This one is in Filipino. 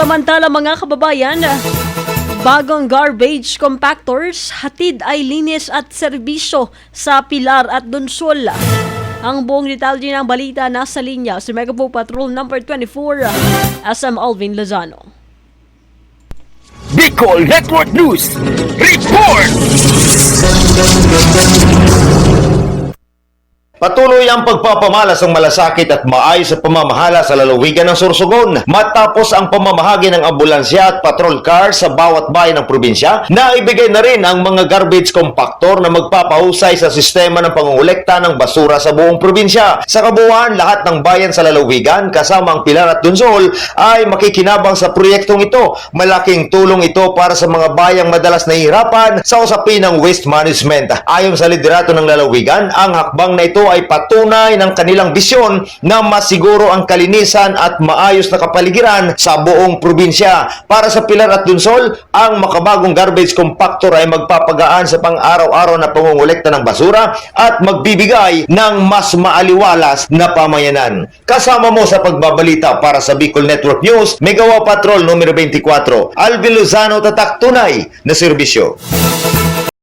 Samantala mga kababayan, bagong garbage compactors, hatid ay linis at serbisyo sa Pilar at Donsol. Ang buong detalye ng balita nasa linya si Megapo Patrol number 24, SM Alvin Lozano. Bicol Network News Report! Patuloy ang pagpapamalas ng malasakit at maayos sa pamamahala sa lalawigan ng Sorsogon matapos ang pamamahagi ng ambulansya at patrol car sa bawat bayan ng probinsya. Naibigay na rin ang mga garbage compactor na magpapahusay sa sistema ng pangungulekta ng basura sa buong probinsya. Sa kabuuan, lahat ng bayan sa lalawigan kasama ang Pilar at Donsol ay makikinabang sa proyektong ito. Malaking tulong ito para sa mga bayang madalas nahihirapan sa usapin ng waste management. Ayon sa liderato ng lalawigan, ang hakbang na ito ay patunay ng kanilang bisyon na masiguro ang kalinisan at maayos na kapaligiran sa buong probinsya. Para sa Pilar at Donsol, ang makabagong garbage compactor ay magpapagaan sa pang-araw-araw na pangungulekta ng basura at magbibigay ng mas maaliwalas na pamayanan. Kasama mo sa pagbabalita para sa Bicol Network News, Megawa Patrol numero 24, Alvin Lozano, tatak tunay na serbisyo.